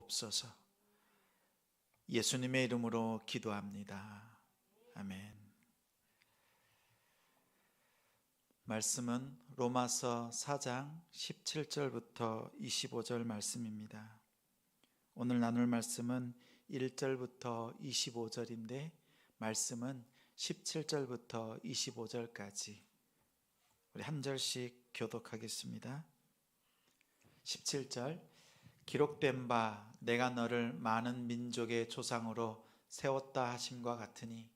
주옵소서. 예수님의 이름으로 기도합니다. 아멘. 말씀은 로마서 4장 17절부터 25절 말씀입니다. 오늘 나눌 말씀은 1절부터 25절인데 말씀은 17절부터 25절까지 우리 한 절씩 교독하겠습니다. 17절, 기록된 바 내가 너를 많은 민족의 조상으로 세웠다 하심과 같으니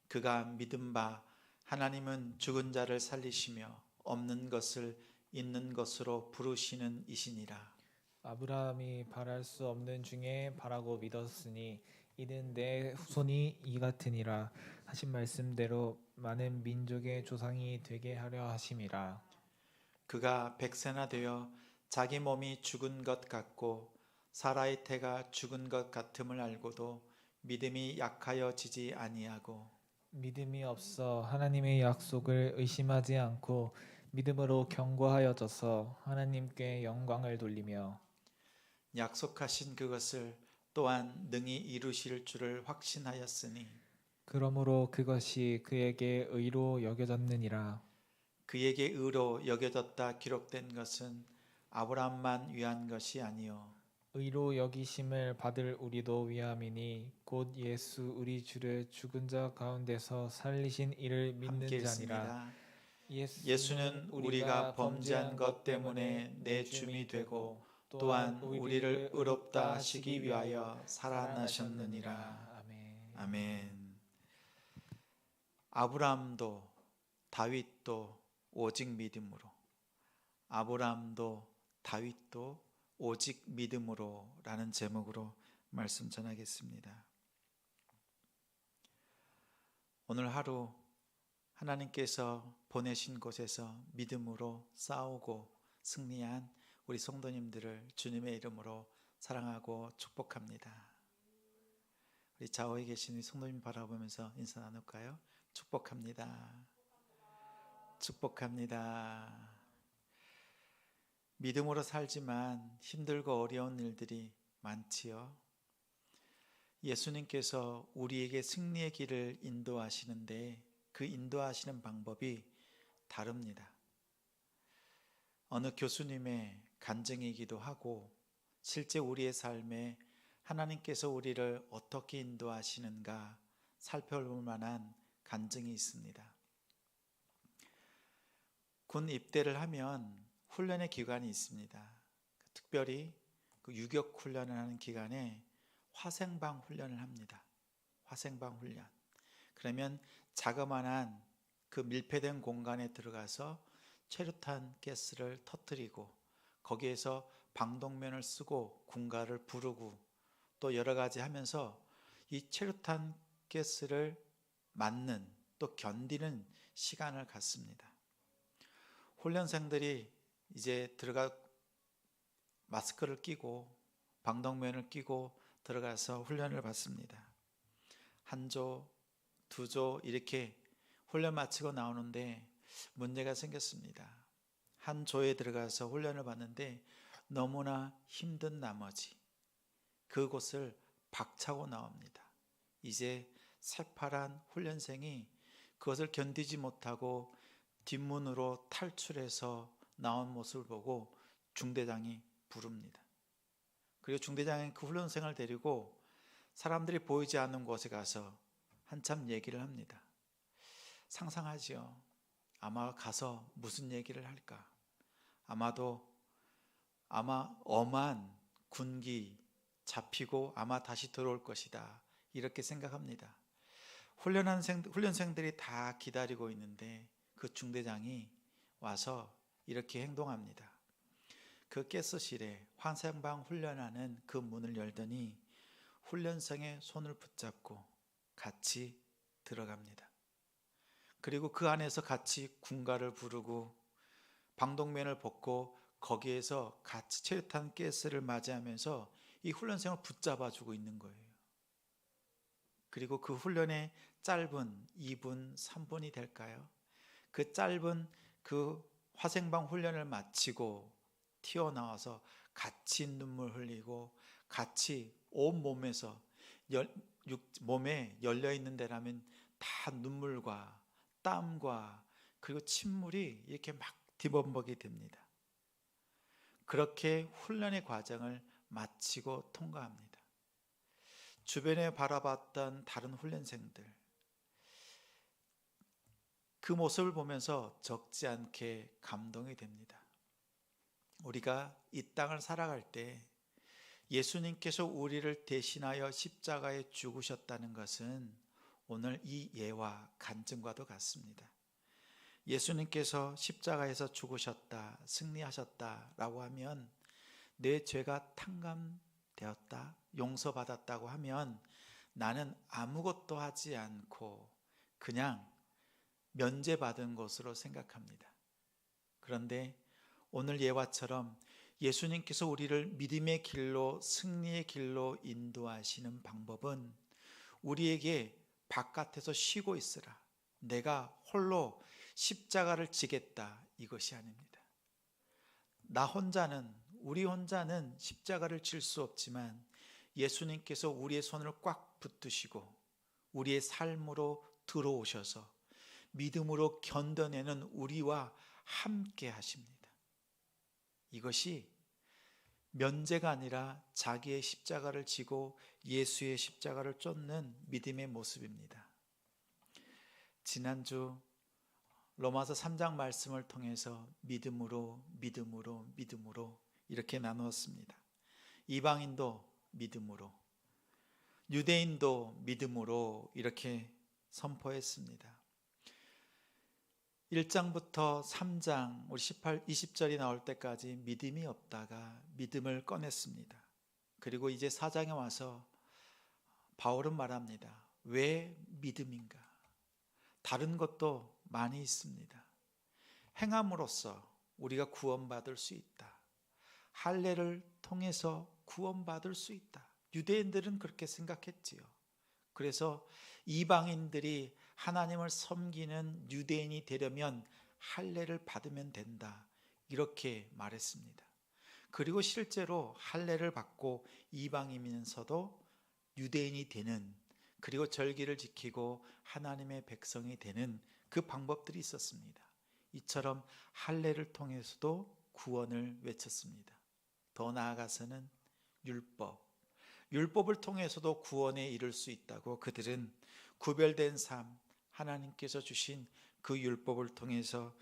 그가 믿은 바 하나님은 죽은 자를 살리시며 없는 것을 있는 것으로 부르시는 이시니라. 아브라함이 바랄 수 없는 중에 바라고 믿었으니 이는 내 후손이 이 같으니라 하신 말씀대로 많은 민족의 조상이 되게 하려 하심이라. 그가 백세나 되어 자기 몸이 죽은 것 같고 사라의 태가 죽은 것 같음을 알고도 믿음이 약하여지지 아니하고 믿음이 없어 하나님의 약속을 의심하지 않고 믿음으로 견고하여져서 하나님께 영광을 돌리며 약속하신 그것을 또한 능히 이루실 줄을 확신하였으니 그러므로 그것이 그에게 의로 여겨졌느니라. 그에게 의로 여겨졌다 기록된 것은 아브라함만 위한 것이 아니요 의로 여기심을 받을 우리도 위함이니 곧 예수 우리 주를 죽은 자 가운데서 살리신 이를 믿는 함께 자니라. 읽습니다. 예수는 우리가 범죄한 것 때문에 내 줌이 되고 또한 우리를 의롭다 하시기 위하여 살아나셨느니라. 아멘. 아멘. 아브라함도 다윗도 오직 믿음으로, 아브라함도 다윗도 오직 믿음으로 라는 제목으로 말씀 전하겠습니다. 오늘 하루 하나님께서 보내신 곳에서 믿음으로 싸우고 승리한 우리 성도님들을 주님의 이름으로 사랑하고 축복합니다. 우리 좌우에 계신 우리 성도님 바라보면서 인사 나눌까요? 축복합니다. 축복합니다. 믿음으로 살지만 힘들고 어려운 일들이 많지요. 예수님께서 우리에게 승리의 길을 인도하시는데 그 인도하시는 방법이 다릅니다. 어느 교수님의 간증이기도 하고 실제 우리의 삶에 하나님께서 우리를 어떻게 인도하시는가 살펴볼 만한 간증이 있습니다. 군 입대를 하면 훈련의 기간이 있습니다. 특별히 그 유격 훈련을 하는 기간에 화생방 훈련을 합니다. 화생방 훈련. 그러면 자그마한 그 밀폐된 공간에 들어가서 최루탄 가스를 터뜨리고 거기에서 방독면을 쓰고 군가를 부르고 또 여러 가지 하면서 이 최루탄 가스를 맞는 또 견디는 시간을 갖습니다. 훈련생들이 이제 들어가 마스크를 끼고 방독면을 끼고 들어가서 훈련을 받습니다. 한 조, 두 조 이렇게 훈련 마치고 나오는데 문제가 생겼습니다. 한 조에 들어가서 훈련을 받는데 너무나 힘든 나머지 그곳을 박차고 나옵니다. 이제 새파란 훈련생이 그것을 견디지 못하고 뒷문으로 탈출해서 나온 모습을 보고 중대장이 부릅니다. 그리고 중대장이 그 훈련생을 데리고 사람들이 보이지 않는 곳에 가서 한참 얘기를 합니다. 상상하지요. 아마 가서 무슨 얘기를 할까? 아마 엄한 군기 잡히고 아마 다시 들어올 것이다. 이렇게 생각합니다. 훈련생들이 다 기다리고 있는데 그 중대장이 와서 이렇게 행동합니다. 그 가스실에 화생방 훈련하는 그 문을 열더니 훈련생의 손을 붙잡고 같이 들어갑니다. 그리고 그 안에서 같이 군가를 부르고 방독면을 벗고 거기에서 같이 최루탄 가스를 맞이하면서 이 훈련생을 붙잡아주고 있는 거예요. 그리고 그 훈련의 짧은 2분, 3분이 될까요? 그 짧은 그 화생방 훈련을 마치고 튀어나와서 같이 눈물 흘리고 같이 온 몸에서 몸에 열려 있는 데라면 다 눈물과 땀과 그리고 침물이 이렇게 막 뒤범벅이 됩니다. 그렇게 훈련의 과정을 마치고 통과합니다. 주변에 바라봤던 다른 훈련생들, 그 모습을 보면서 적지 않게 감동이 됩니다. 우리가 이 땅을 살아갈 때 예수님께서 우리를 대신하여 십자가에 죽으셨다는 것은 오늘 이 예와 간증과도 같습니다. 예수님께서 십자가에서 죽으셨다, 승리하셨다라고 하면, 내 죄가 탕감되었다, 용서받았다고 하면 나는 아무것도 하지 않고 그냥 면제받은 것으로 생각합니다. 그런데 오늘 예화처럼 예수님께서 우리를 믿음의 길로, 승리의 길로 인도하시는 방법은 우리에게 바깥에서 쉬고 있으라, 내가 홀로 십자가를 지겠다, 이것이 아닙니다. 우리 혼자는 십자가를 질 수 없지만 예수님께서 우리의 손을 꽉 붙드시고 우리의 삶으로 들어오셔서 믿음으로 견뎌내는 우리와 함께 하십니다. 이것이 면제가 아니라 자기의 십자가를 지고 예수의 십자가를 쫓는 믿음의 모습입니다. 지난주 로마서 3장 말씀을 통해서 믿음으로 이렇게 나누었습니다. 이방인도 믿음으로, 유대인도 믿음으로 이렇게 선포했습니다. 1장부터 3장 우리 20절이 나올 때까지 믿음이 없다가 믿음을 꺼냈습니다. 그리고 이제 4장에 와서 바울은 말합니다. 왜 믿음인가? 다른 것도 많이 있습니다. 행함으로써 우리가 구원받을 수 있다. 할례를 통해서 구원받을 수 있다. 유대인들은 그렇게 생각했지요. 그래서 이방인들이 하나님을 섬기는 유대인이 되려면 할례를 받으면 된다, 이렇게 말했습니다. 그리고 실제로 할례를 받고 이방인이면서도 유대인이 되는, 그리고 절기를 지키고 하나님의 백성이 되는 그 방법들이 있었습니다. 이처럼 할례를 통해서도 구원을 외쳤습니다. 더 나아가서는 율법을 통해서도 구원에 이를 수 있다고 그들은 구별된 삶, 하나님께서 주신 그 율법을 통해서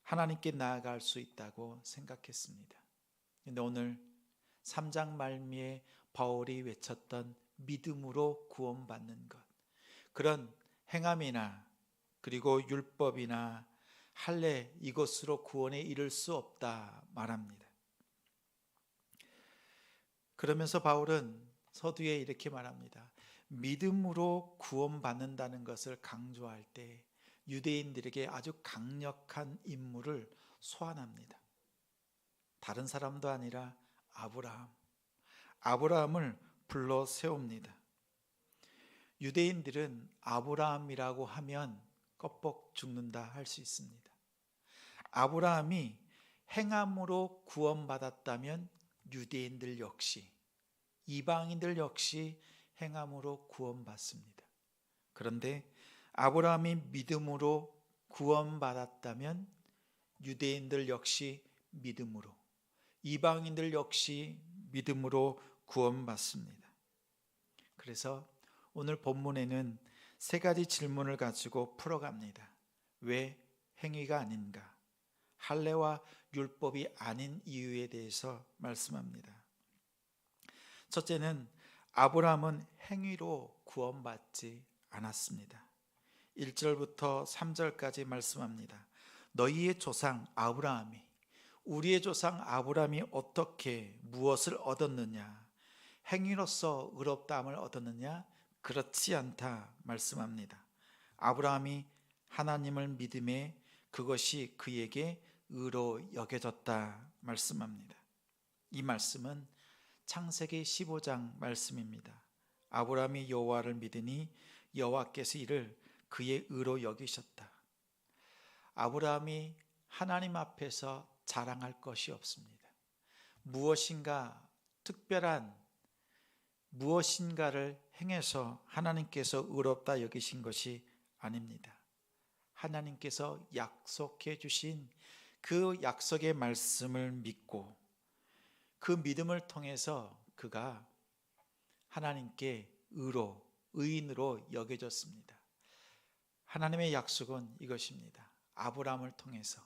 하나님께 나아갈 수 있다고 생각했습니다. 그런데 오늘 3장 말미에 바울이 외쳤던 믿음으로 구원받는 것, 그런 행함이나 그리고 율법이나 할례, 이것으로 구원에 이를 수 없다 말합니다. 그러면서 바울은 서두에 이렇게 말합니다. 믿음으로 구원받는다는 것을 강조할 때 유대인들에게 아주 강력한 인물을 소환합니다. 다른 사람도 아니라 아브라함을 불러 세웁니다. 유대인들은 아브라함이라고 하면 껍벅 죽는다 할 수 있습니다. 아브라함이 행함으로 구원받았다면 유대인들 역시, 이방인들 역시 행함으로 구원받습니다. 그런데 아브라함이 믿음으로 구원받았다면 유대인들 역시 믿음으로, 이방인들 역시 믿음으로 구원받습니다. 그래서 오늘 본문에는 세 가지 질문을 가지고 풀어갑니다. 왜 행위가 아닌가? 할례와 율법이 아닌 이유에 대해서 말씀합니다. 첫째는 아브라함은 행위로 구원받지 않았습니다. 1절부터 3절까지 말씀합니다. 너희의 조상 아브라함이, 우리의 조상 아브라함이 어떻게 무엇을 얻었느냐? 행위로서 의롭다함을 얻었느냐? 그렇지 않다 말씀합니다. 아브라함이 하나님을 믿음에 그것이 그에게 의로 여겨졌다 말씀합니다. 이 말씀은 창세기 15장 말씀입니다. 아브라함이 여호와를 믿으니 여호와께서 이를 그의 의로 여기셨다. 아브라함이 하나님 앞에서 자랑할 것이 없습니다. 무엇인가 특별한 무엇인가를 행해서 하나님께서 의롭다 여기신 것이 아닙니다. 하나님께서 약속해 주신 그 약속의 말씀을 믿고 그 믿음을 통해서 그가 하나님께 의인으로 여겨졌습니다. 하나님의 약속은 이것입니다. 아브라함을 통해서,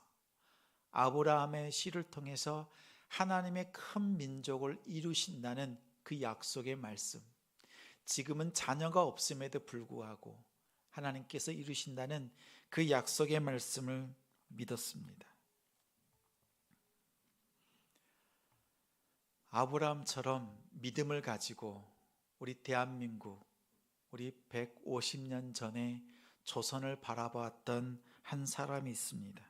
아브라함의 씨를 통해서 하나님의 큰 민족을 이루신다는 그 약속의 말씀, 지금은 자녀가 없음에도 불구하고 하나님께서 이루신다는 그 약속의 말씀을 믿었습니다. 아브라함처럼 믿음을 가지고 우리 대한민국, 우리 150년 전에 조선을 바라보았던 한 사람이 있습니다.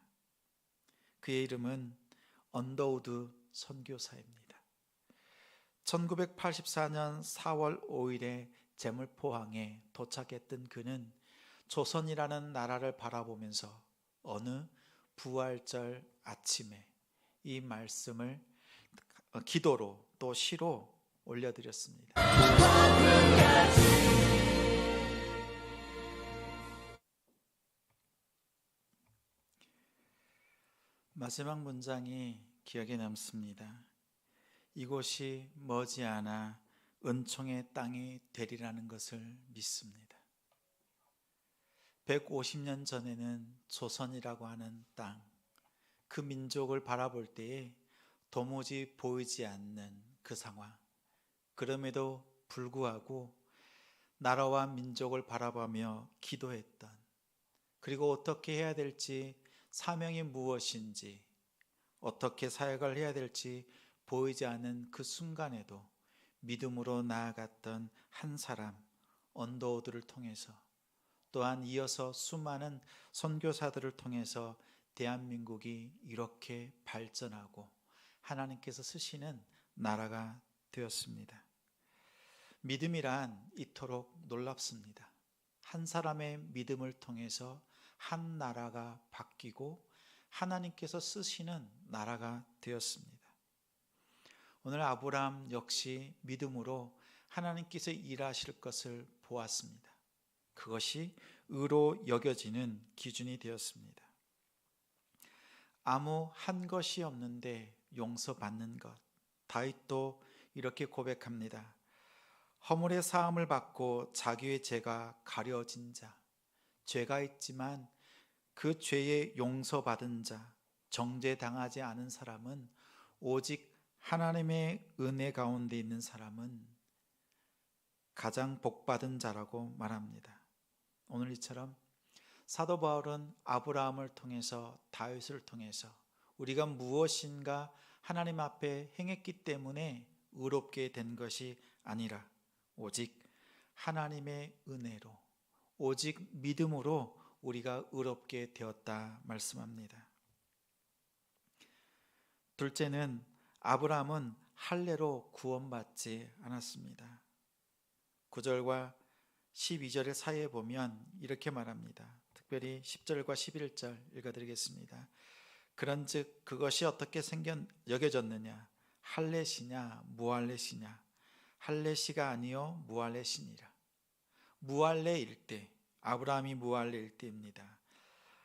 그의 이름은 언더우드 선교사입니다. 1984년 4월 5일에 제물포항에 도착했던 그는 조선이라는 나라를 바라보면서 어느 부활절 아침에 이 말씀을 기도로 또 시로 올려드렸습니다. 마지막 문장이 기억에 남습니다. 이곳이 머지않아 은총의 땅이 되리라는 것을 믿습니다. 150년 전에는 조선이라고 하는 땅, 그 민족을 바라볼 때에 도무지 보이지 않는 그 상황, 그럼에도 불구하고 나라와 민족을 바라보며 기도했던, 그리고 어떻게 해야 될지, 사명이 무엇인지, 어떻게 사역을 해야 될지 보이지 않는 그 순간에도 믿음으로 나아갔던 한 사람, 언더우드를 통해서, 또한 이어서 수많은 선교사들을 통해서 대한민국이 이렇게 발전하고 하나님께서 쓰시는 나라가 되었습니다. 믿음이란 이토록 놀랍습니다. 한 사람의 믿음을 통해서 한 나라가 바뀌고 하나님께서 쓰시는 나라가 되었습니다. 오늘 아브라함 역시 믿음으로 하나님께서 일하실 것을 보았습니다. 그것이 의로 여겨지는 기준이 되었습니다. 아무 한 것이 없는데 용서받는 것. 다윗도 이렇게 고백합니다. 허물의 사함을 받고 자기의 죄가 가려진 자, 죄가 있지만 그 죄에 용서받은 자, 정죄당하지 않은 사람은, 오직 하나님의 은혜 가운데 있는 사람은 가장 복받은 자라고 말합니다. 오늘 이처럼 사도 바울은 아브라함을 통해서, 다윗을 통해서 우리가 무엇인가 하나님 앞에 행했기 때문에 의롭게 된 것이 아니라 오직 하나님의 은혜로, 오직 믿음으로 우리가 의롭게 되었다 말씀합니다. 둘째는 아브라함은 할례로 구원받지 않았습니다. 9절과 12절의 사이에 보면 이렇게 말합니다. 특별히 10절과 11절 읽어드리겠습니다. 그런즉 그것이 어떻게 여겨졌느냐? 할례시냐 무할례시냐? 할례시가 아니요 무할례시니라. 무할례일 때, 아브라함이 무할례일 때입니다.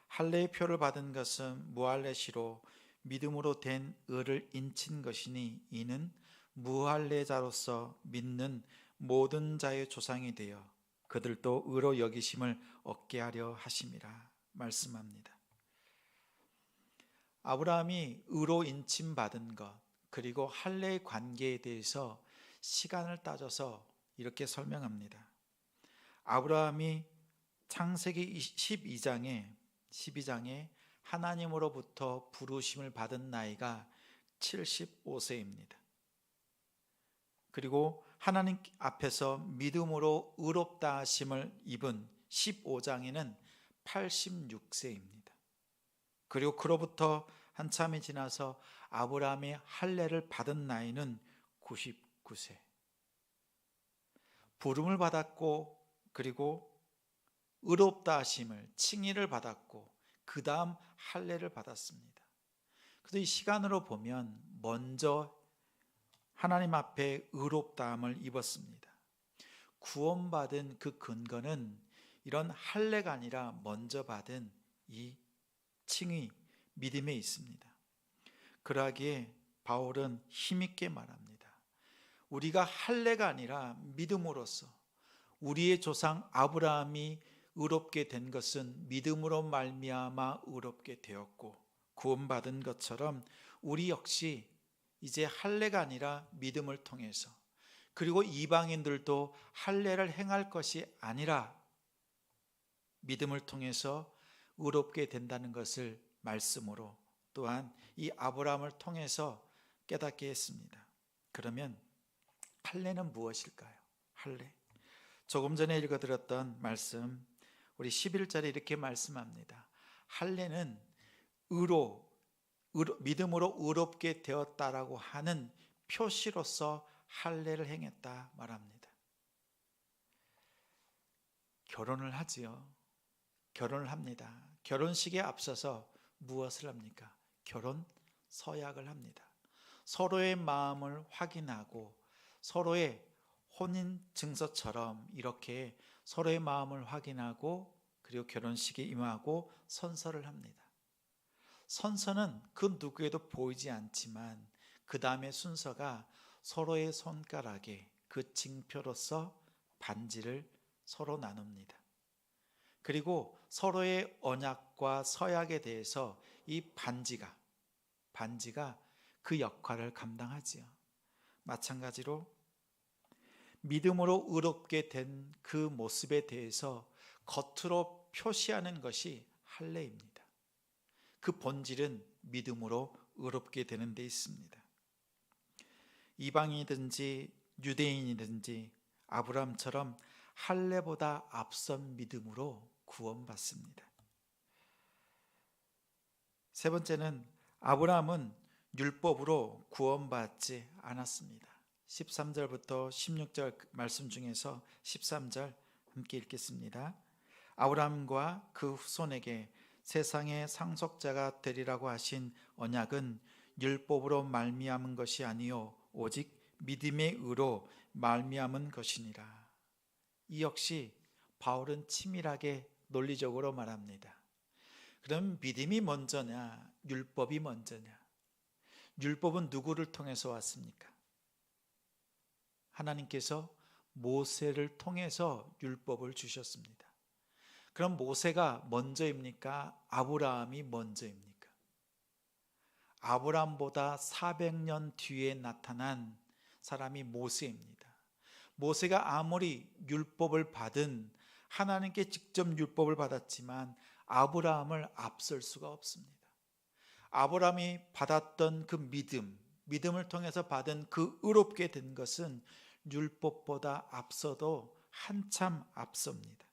할례의 표를 받은 것은 무할례시로 믿음으로 된 의를 인친 것이니 이는 무할례자로서 믿는 모든 자의 조상이 되어 그들도 의로 여기심을 얻게 하려 하심이라 말씀합니다. 아브라함이 의로 인침 받은 것, 그리고 할례의 관계에 대해서 시간을 따져서 이렇게 설명합니다. 아브라함이 창세기 12장에 하나님으로부터 부르심을 받은 나이가 75세입니다. 그리고 하나님 앞에서 믿음으로 의롭다 하심을 입은 15장에는 86세입니다. 그리고 그로부터 한참이 지나서 아브라함이 할례를 받은 나이는 99세. 부름을 받았고, 그리고 의롭다 하심을, 칭의를 받았고, 그 다음 할례를 받았습니다. 그래서 이 시간으로 보면 먼저 하나님 앞에 의롭다함을 입었습니다. 구원받은 그 근거는 이런 할례가 아니라 먼저 받은 이 칭의, 믿음에 있습니다. 그러하기에 바울은 힘있게 말합니다. 우리가 할례가 아니라 믿음으로써 우리의 조상 아브라함이 의롭게 된 것은 믿음으로 말미암아 의롭게 되었고 구원받은 것처럼 우리 역시 이제 할례가 아니라 믿음을 통해서, 그리고 이방인들도 할례를 행할 것이 아니라 믿음을 통해서 의롭게 된다는 것을 말씀으로 또한 이 아브라함을 통해서 깨닫게 했습니다. 그러면 할례는 무엇일까요? 할례. 조금 전에 읽어드렸던 말씀, 우리 11절에 이렇게 말씀합니다. 할례는 믿음으로 의롭게 되었다라고 하는 표시로서 할례를 행했다 말합니다. 결혼을 하지요. 결혼을 합니다. 결혼식에 앞서서 무엇을 합니까? 결혼 서약을 합니다. 서로의 마음을 확인하고 서로의 혼인 증서처럼 이렇게 서로의 마음을 확인하고 그리고 결혼식에 임하고 선서를 합니다. 선서는 그 누구에도 보이지 않지만 그 다음의 순서가 서로의 손가락에 그 징표로서 반지를 서로 나눕니다. 그리고 서로의 언약과 서약에 대해서 이 반지가 그 역할을 감당하지요. 마찬가지로 믿음으로 의롭게 된 그 모습에 대해서 겉으로 표시하는 것이 할례입니다. 그 본질은 믿음으로 의롭게 되는 데 있습니다. 이방인이든지 유대인이든지 아브라함처럼 할례보다 앞선 믿음으로 구원받습니다. 세 번째는 아브라함은 율법으로 구원받지 않았습니다. 13절부터 16절 말씀 중에서 13절 함께 읽겠습니다. 아브라함과 그 후손에게 세상의 상속자가 되리라고 하신 언약은 율법으로 말미암은 것이 아니요 오직 믿음의 의로 말미암은 것이니라. 이 역시 바울은 치밀하게 논리적으로 말합니다. 그럼 믿음이 먼저냐 율법이 먼저냐? 율법은 누구를 통해서 왔습니까? 하나님께서 모세를 통해서 율법을 주셨습니다. 그럼 모세가 먼저입니까? 아브라함이 먼저입니까? 아브라함보다 400년 뒤에 나타난 사람이 모세입니다. 모세가 아무리 율법을 받은 하나님께 직접 율법을 받았지만 아브라함을 앞설 수가 없습니다. 아브라함이 받았던 그 믿음을 통해서 받은 그 의롭게 된 것은 율법보다 앞서도 한참 앞섭니다.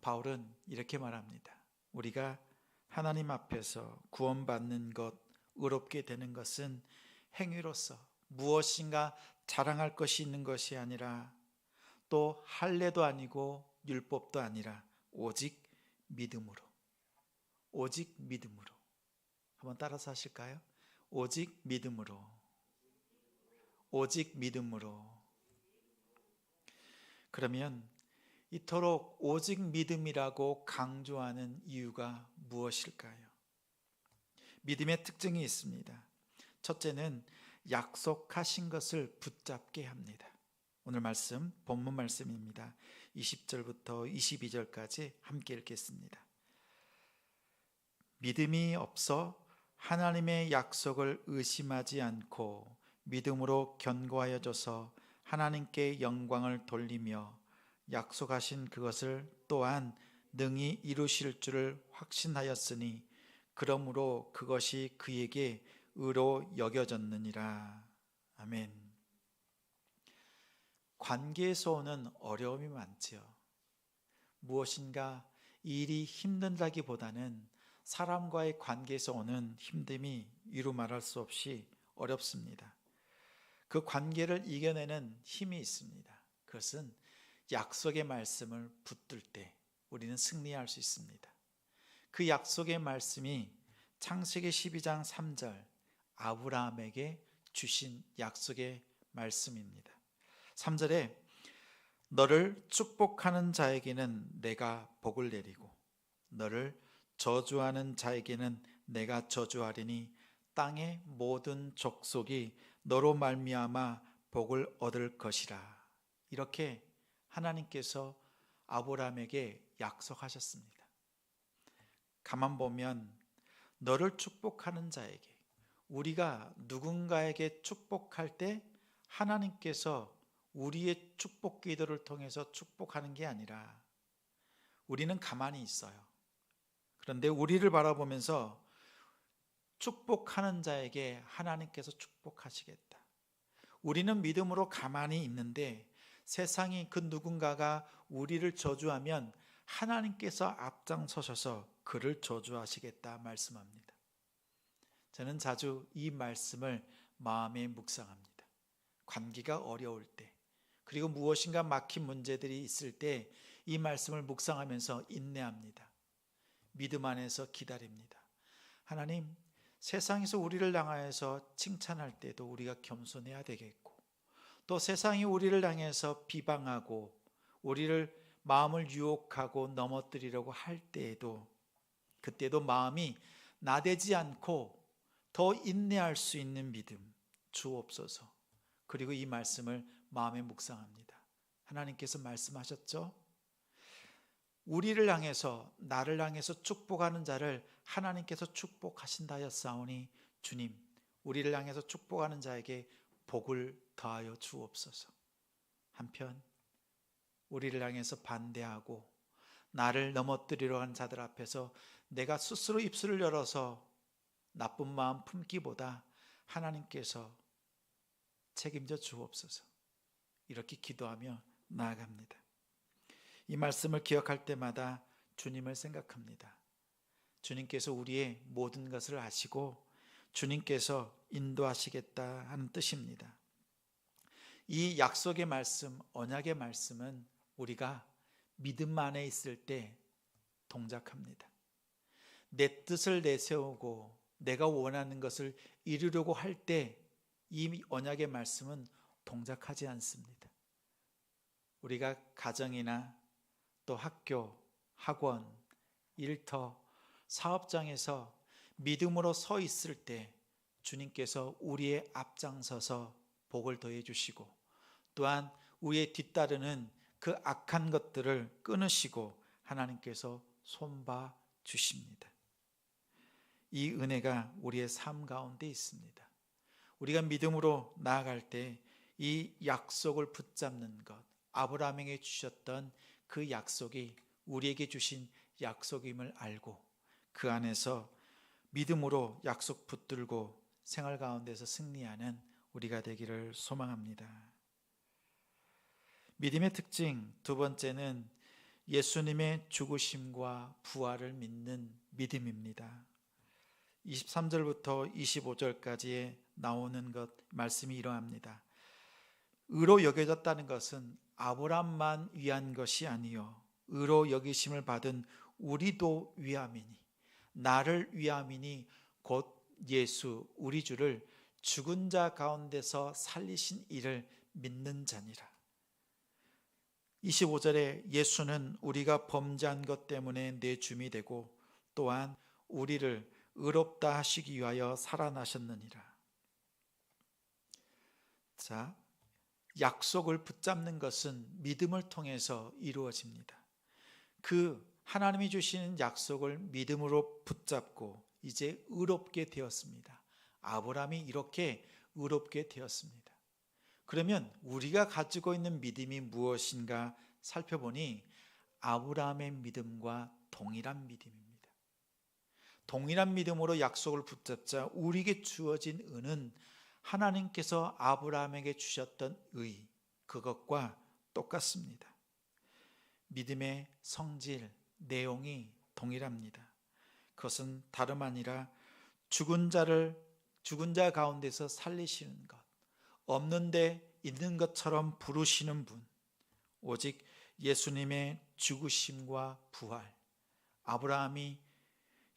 바울은 이렇게 말합니다. 우리가 하나님 앞에서 구원받는 것, 의롭게 되는 것은 행위로서 무엇인가 자랑할 것이 있는 것이 아니라 또 할례도 아니고 율법도 아니라 오직 믿음으로 한번 따라서 하실까요? 오직 믿음으로 그러면 이토록 오직 믿음이라고 강조하는 이유가 무엇일까요? 믿음의 특징이 있습니다. 첫째는 약속하신 것을 붙잡게 합니다. 오늘 말씀 본문 말씀입니다. 20절부터 22절까지 함께 읽겠습니다. 믿음이 없어 하나님의 약속을 의심하지 않고 믿음으로 견고하여져서 하나님께 영광을 돌리며 약속하신 그것을 또한 능히 이루실 줄을 확신하였으니 그러므로 그것이 그에게 의로 여겨졌느니라. 아멘. 관계에서 오는 어려움이 많지요. 무엇인가 일이 힘든다기보다는 사람과의 관계에서 오는 힘듦이 이루 말할 수 없이 어렵습니다. 그 관계를 이겨내는 힘이 있습니다. 그것은 약속의 말씀을 붙들 때 우리는 승리할 수 있습니다. 그 약속의 말씀이 창세기 12장 3절 아브라함에게 주신 약속의 말씀입니다. 3절에 너를 축복하는 자에게는 내가 복을 내리고 너를 저주하는 자에게는 내가 저주하리니 땅의 모든 족속이 너로 말미암아 복을 얻을 것이라. 이렇게 하나님께서 아브라함에게 약속하셨습니다. 가만 보면 너를 축복하는 자에게, 우리가 누군가에게 축복할 때 하나님께서 우리의 축복 기도를 통해서 축복하는 게 아니라 우리는 가만히 있어요. 그런데 우리를 바라보면서 축복하는 자에게 하나님께서 축복하시겠다. 우리는 믿음으로 가만히 있는데 세상이 그 누군가가 우리를 저주하면 하나님께서 앞장서셔서 그를 저주하시겠다 말씀합니다. 저는 자주 이 말씀을 마음에 묵상합니다. 관계가 어려울 때, 그리고 무엇인가 막힌 문제들이 있을 때 이 말씀을 묵상하면서 인내합니다. 믿음 안에서 기다립니다. 하나님, 세상에서 우리를 향하여서 칭찬할 때도 우리가 겸손해야 되겠고, 또 세상이 우리를 향해서 비방하고 우리를 마음을 유혹하고 넘어뜨리려고 할 때에도, 그때도 마음이 나대지 않고 더 인내할 수 있는 믿음 주옵소서. 그리고 이 말씀을 마음에 묵상합니다. 하나님께서 말씀하셨죠? 우리를 향해서, 나를 향해서 축복하는 자를 하나님께서 축복하신다 하였사오니 주님, 우리를 향해서 축복하는 자에게 복을 더하여 주옵소서. 한편 우리를 향해서 반대하고 나를 넘어뜨리려 하는 자들 앞에서 내가 스스로 입술을 열어서 나쁜 마음 품기보다 하나님께서 책임져 주옵소서. 이렇게 기도하며 나아갑니다. 이 말씀을 기억할 때마다 주님을 생각합니다. 주님께서 우리의 모든 것을 아시고 주님께서 인도하시겠다 하는 뜻입니다. 이 약속의 말씀, 언약의 말씀은 우리가 믿음 안에 있을 때 동작합니다. 내 뜻을 내세우고 내가 원하는 것을 이루려고 할 때 이 언약의 말씀은 동작하지 않습니다. 우리가 가정이나 또 학교, 학원, 일터, 사업장에서 믿음으로 서 있을 때 주님께서 우리의 앞장서서 복을 더해 주시고, 또한 우리의 뒤따르는 그 악한 것들을 끊으시고 하나님께서 손봐 주십니다. 이 은혜가 우리의 삶 가운데 있습니다. 우리가 믿음으로 나아갈 때 이 약속을 붙잡는 것, 아브라함에게 주셨던 그 약속이 우리에게 주신 약속임을 알고 그 안에서 믿음으로 약속 붙들고 생활 가운데서 승리하는 우리가 되기를 소망합니다. 믿음의 특징 두 번째는 예수님의 죽으심과 부활을 믿는 믿음입니다. 23절부터 25절까지에 나오는 것 말씀이 이러합니다. 의로 여겨졌다는 것은 아브람만 위한 것이 아니요 의로 여기심을 받은 우리도 위함이니, 나를 위함이니 곧 예수 우리 주를 죽은 자 가운데서 살리신 이를 믿는 자니라. 25절에 예수는 우리가 범죄한 것 때문에 내줌이 되고 또한 우리를 의롭다 하시기 위하여 살아나셨느니라. 자, 약속을 붙잡는 것은 믿음을 통해서 이루어집니다. 그 하나님이 주시는 약속을 믿음으로 붙잡고 이제 의롭게 되었습니다. 아브라함이 이렇게 의롭게 되었습니다. 그러면 우리가 가지고 있는 믿음이 무엇인가 살펴보니 아브라함의 믿음과 동일한 믿음입니다. 동일한 믿음으로 약속을 붙잡자 우리에게 주어진 은은 하나님께서 아브라함에게 주셨던 의, 그것과 똑같습니다. 믿음의 성질, 내용이 동일합니다. 그것은 다름 아니라 죽은 자 가운데서 살리시는 것, 없는데 있는 것처럼 부르시는 분, 오직 예수님의 죽으심과 부활, 아브라함이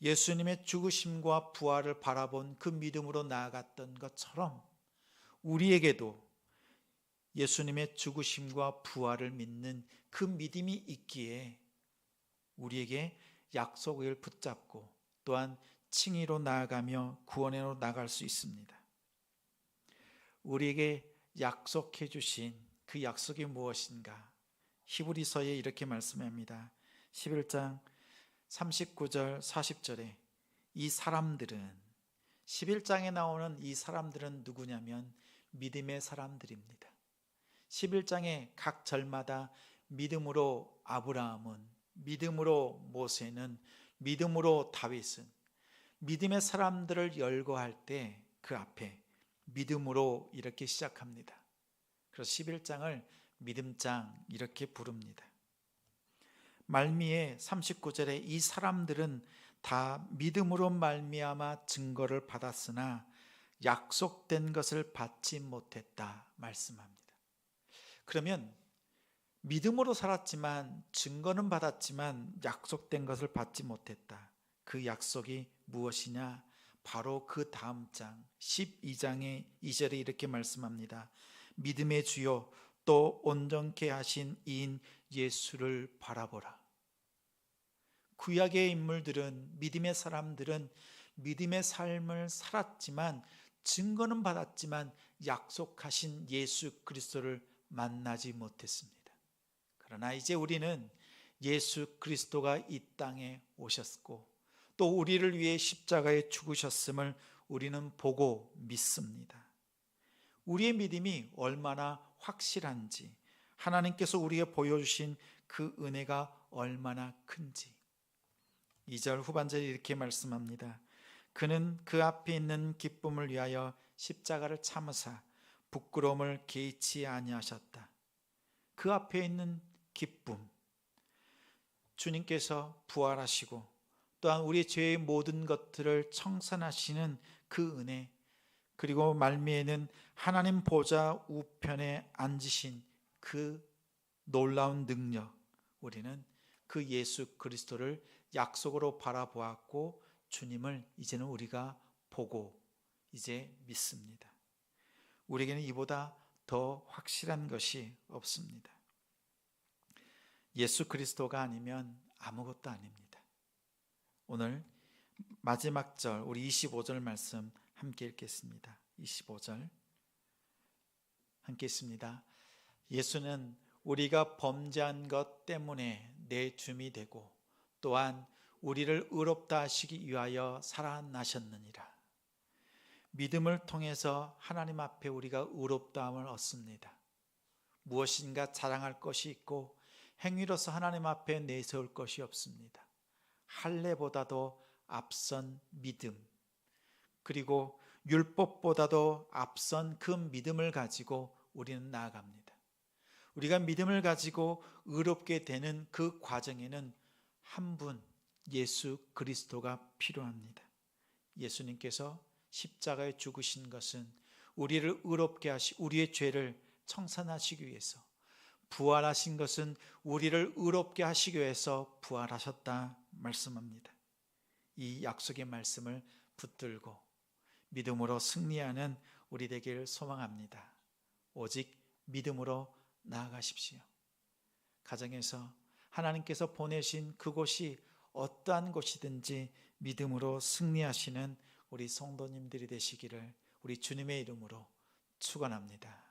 예수님의 죽으심과 부활을 바라본 그 믿음으로 나아갔던 것처럼 우리에게도 예수님의 죽으심과 부활을 믿는 그 믿음이 있기에 우리에게 약속을 붙잡고 또한 칭의로 나아가며 구원으로 나아갈 수 있습니다. 우리에게 약속해 주신 그 약속이 무엇인가? 히브리서에 이렇게 말씀합니다. 11장 39절 40절에 이 사람들은, 11장에 나오는 이 사람들은 누구냐면 믿음의 사람들입니다. 11장의 각 절마다 믿음으로 아브라함은, 믿음으로 모세는, 믿음으로 다윗은, 믿음의 사람들을 열거할 때 그 앞에 믿음으로 이렇게 시작합니다. 그래서 11장을 믿음장 이렇게 부릅니다. 말미에 39절에 이 사람들은 다 믿음으로 말미암아 증거를 받았으나 약속된 것을 받지 못했다 말씀합니다. 그러면 믿음으로 살았지만, 증거는 받았지만 약속된 것을 받지 못했다. 그 약속이 무엇이냐? 바로 그 다음 장 12장의 2절에 이렇게 말씀합니다. 믿음의 주요 또 온전케 하신 이인 예수를 바라보라. 구약의 인물들은, 믿음의 사람들은 믿음의 삶을 살았지만, 증거는 받았지만 약속하신 예수 그리스도를 만나지 못했습니다. 그러나 이제 우리는 예수 그리스도가 이 땅에 오셨고 또 우리를 위해 십자가에 죽으셨음을 우리는 보고 믿습니다. 우리의 믿음이 얼마나 확실한지, 하나님께서 우리에게 보여주신 그 은혜가 얼마나 큰지 2절 후반절에 이렇게 말씀합니다. 그는 그 앞에 있는 기쁨을 위하여 십자가를 참으사 부끄러움을 개의치 아니하셨다. 그 앞에 있는 기쁨, 주님께서 부활하시고 또한 우리의 죄의 모든 것들을 청산하시는 그 은혜, 그리고 말미에는 하나님 보좌 우편에 앉으신 그 놀라운 능력, 우리는 그 예수 그리스도를 약속으로 바라보았고 주님을 이제는 우리가 보고 이제 믿습니다. 우리에게는 이보다 더 확실한 것이 없습니다. 예수 그리스도가 아니면 아무것도 아닙니다. 오늘 마지막 절, 우리 25절 말씀 함께 읽겠습니다. 25절 함께 읽습니다. 예수는 우리가 범죄한 것 때문에 내 줌이 되고 또한 우리를 의롭다 하시기 위하여 살아나셨느니라. 믿음을 통해서 하나님 앞에 우리가 의롭다함을 얻습니다. 무엇인가 자랑할 것이 있고 행위로서 하나님 앞에 내세울 것이 없습니다. 할례보다도 앞선 믿음, 그리고 율법보다도 앞선 그 믿음을 가지고 우리는 나아갑니다. 우리가 믿음을 가지고 의롭게 되는 그 과정에는 한 분, 예수 그리스도가 필요합니다. 예수님께서 십자가에 죽으신 것은 우리를 의롭게 하시고 우리의 죄를 청산하시기 위해서, 부활하신 것은 우리를 의롭게 하시기 위해서 부활하셨다 말씀합니다. 이 약속의 말씀을 붙들고 믿음으로 승리하는 우리 되기를 소망합니다. 오직 믿음으로 나아가십시오. 가정에서 하나님께서 보내신 그곳이 어떠한 곳이든지 믿음으로 승리하시는 우리 성도님들이 되시기를 우리 주님의 이름으로 축원합니다.